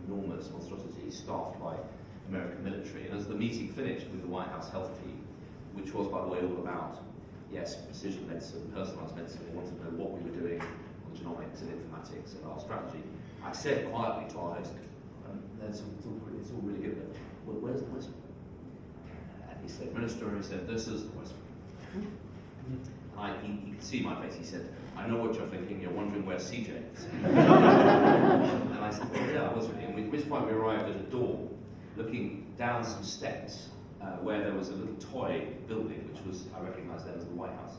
enormous monstrosity staffed by American military. And as the meeting finished with the White House health team, which was, by the way, all about, yes, precision medicine, personalised medicine, they wanted to know what we were doing on genomics and informatics and our strategy, I said quietly to our host, it's all really good, but where's the West Wing? And he said, Minister, he said, this is the West Wing. And he could see my face. He said, I know what you're thinking. You're wondering where CJ is. And I said, well, yeah, I was really. And at which point we arrived at a door, looking down some steps where there was a little toy building, which was, I recognised then as the White House.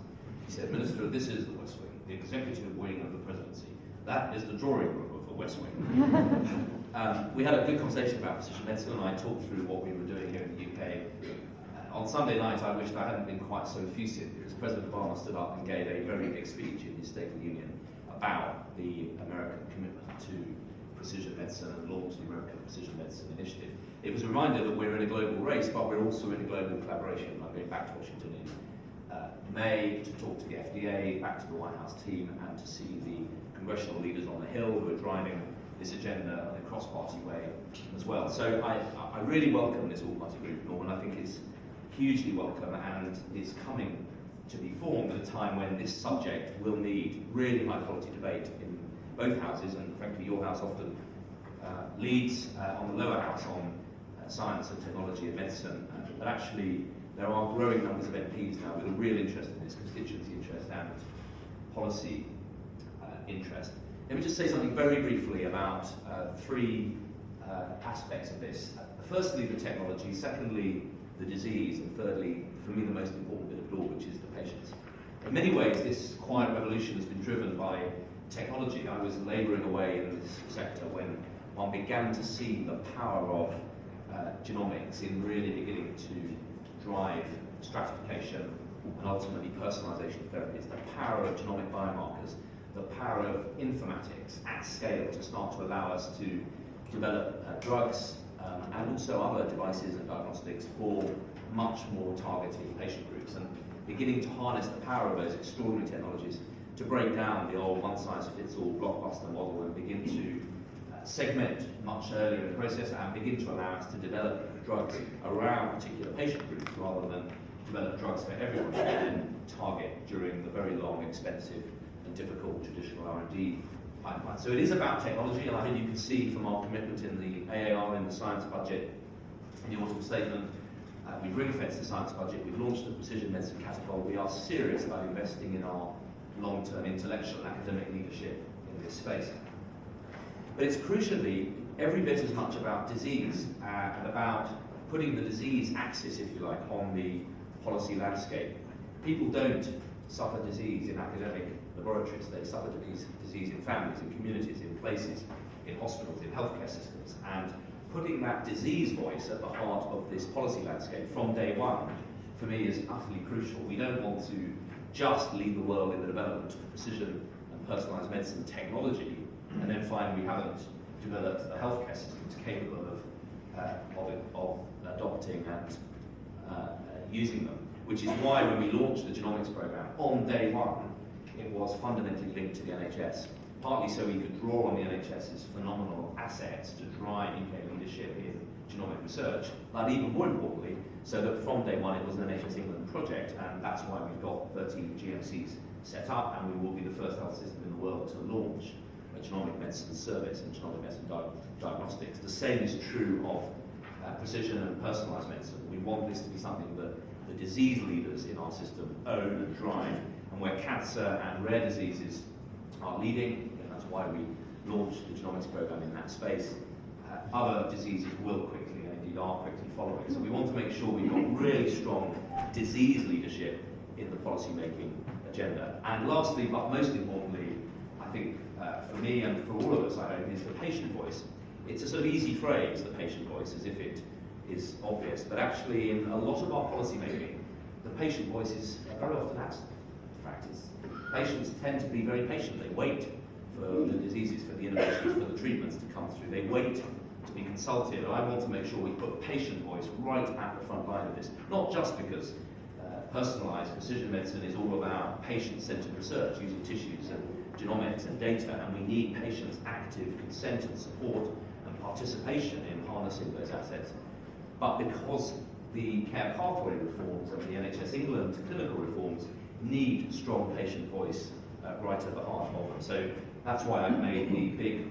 He said, Minister, this is the West Wing, the executive wing of the presidency. That is the drawing room of the West Wing. We had a good conversation about precision medicine, and I talked through what we were doing here in the UK. On Sunday night, I wished I hadn't been quite so effusive, because President Obama stood up and gave a very big speech in his State of the Union about the American commitment to precision medicine and launched the American Precision Medicine Initiative. It was a reminder that we're in a global race, but we're also in a global collaboration. I'm going back to Washington in May to talk to the FDA, back to the White House team, and to see the congressional leaders on the Hill who are driving this agenda in a cross-party way as well. So I really welcome this all-party group, Norman. I think it's hugely welcome, and is coming to be formed at a time when this subject will need really high-quality debate in both houses, and frankly your house often leads on the lower house on science and technology and medicine, but actually there are growing numbers of MPs now with a real interest in this, constituency interest and policy interest. Let me just say something very briefly about three aspects of this. Firstly, the technology, secondly, the disease, and thirdly, for me, the most important bit of it all, which is the patients. In many ways, this quiet revolution has been driven by technology. I was labouring away in this sector when one began to see the power of genomics in really beginning to drive stratification and ultimately personalisation of therapies, the power of genomic biomarkers, the power of informatics at scale to start to allow us to develop drugs and also other devices and diagnostics for much more targeted patient groups, and beginning to harness the power of those extraordinary technologies to break down the old one-size-fits-all blockbuster model and begin to segment much earlier in the process and begin to allow us to develop drugs around particular patient groups rather than develop drugs for everyone and then target during the very long, expensive and difficult traditional R&D pipeline. So it is about technology, and I think you can see from our commitment in the AAR, in the science budget, in the autumn statement, we've ring-fenced the science budget, we've launched the precision medicine catapult. We are serious about investing in our long-term intellectual and academic leadership in this space. But it's crucially every bit as much about disease and about putting the disease axis, if you like, on the policy landscape. People don't suffer disease in academic laboratories, they suffer disease in families, in communities, in places, in hospitals, in healthcare systems. And putting that disease voice at the heart of this policy landscape from day one, for me, is utterly crucial. We don't want to just lead the world in the development of precision and personalised medicine technology, and then find we haven't developed the healthcare systems capable of adopting and using them. Which is why when we launched the genomics program, on day one, it was fundamentally linked to the NHS. Partly so we could draw on the NHS's phenomenal assets to drive UK leadership in genomic research, but even more importantly, so that from day one it was an NHS England project, and that's why we've got 13 GMCs set up, and we will be the first health system in the world to launch a genomic medicine service and genomic medicine diagnostics. The same is true of precision and personalised medicine. We want this to be something that the disease leaders in our system own and drive, and where cancer and rare diseases are leading, and that's why we launched the genomics program in that space. Other diseases will quickly, and indeed are quickly following. So we want to make sure we've got really strong disease leadership in the policy-making agenda. And lastly, but most importantly, I think for me and for all of us, I hope, is the patient voice. It's a sort of easy phrase, the patient voice, as if it is obvious, but actually in a lot of our policy making, the patient voice is very often absent in practice. Patients tend to be very patient. They wait for the diseases, for the innovations, for the treatments to come through. They wait to be consulted, and I want to make sure we put patient voice right at the front line of this, not just because personalised precision medicine is all about patient-centred research using tissues and genomics and data, and we need patients' active consent and support and participation in harnessing those assets, but because the care pathway reforms and the NHS England clinical reforms need strong patient voice right at the heart of them. So that's why I've made the big,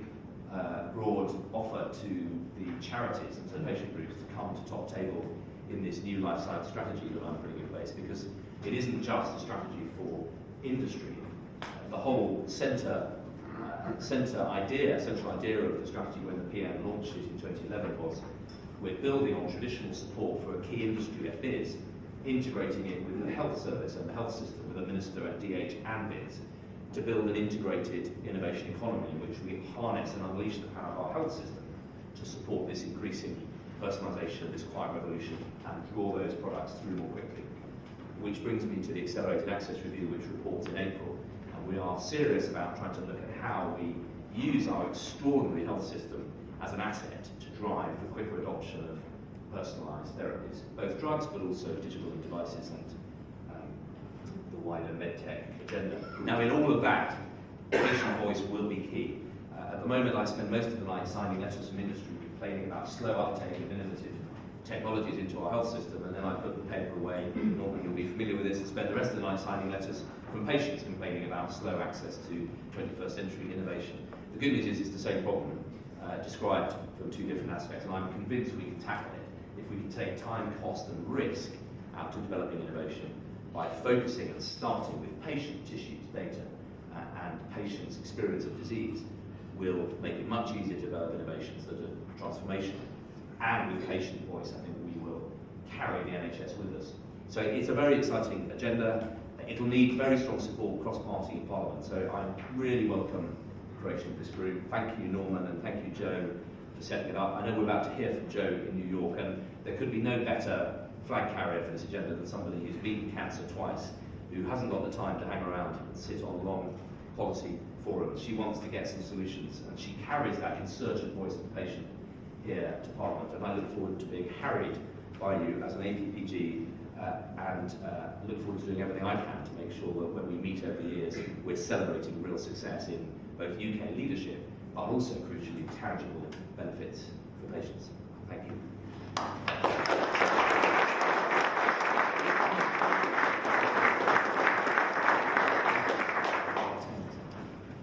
broad offer to the charities and to the patient groups to come to top table in this new life science strategy that I'm putting in place, because it isn't just a strategy for industry. The whole central idea of the strategy when the PM launched it in 2011 was we're building on traditional support for a key industry at BIS, integrating it with the health service and the health system with a minister at DH and BIS to build an integrated innovation economy in which we harness and unleash the power of our health system to support this increasing personalisation, this quiet revolution, and draw those products through more quickly. Which brings me to the Accelerated Access Review, which reports in April. And we are serious about trying to look at how we use our extraordinary health system as an asset to drive the quicker adoption of personalised therapies, both drugs but also digital devices and the wider medtech agenda. Now, in all of that, patient voice will be key. At the moment, I spend most of the night signing letters from industry complaining about slow uptake of innovative technologies into our health system, and then I put the paper away. Normally you'll be familiar with this, and spend the rest of the night signing letters from patients complaining about slow access to 21st century innovation. The good news is it's the same problem, described from two different aspects, and I'm convinced we can tackle it if we can take time, cost and risk out of developing innovation by focusing and starting with patient tissues data and patients' experience of disease. Will make it much easier to develop innovations that are transformational. And with patient voice, I think we will carry the NHS with us. So it's a very exciting agenda. It'll need very strong support cross-party in Parliament. So I really welcome the creation of this group. Thank you, Norman, and thank you, Joe, for setting it up. I know we're about to hear from Joe in New York, and there could be no better flag carrier for this agenda than somebody who's beaten cancer twice, who hasn't got the time to hang around and sit on long policy forums. She wants to get some solutions, and she carries that insurgent voice of the patient here to Parliament, and I look forward to being harried by you as an APPG and look forward to doing everything I can to make sure that when we meet over the years, we're celebrating real success in both UK leadership, but also crucially tangible benefits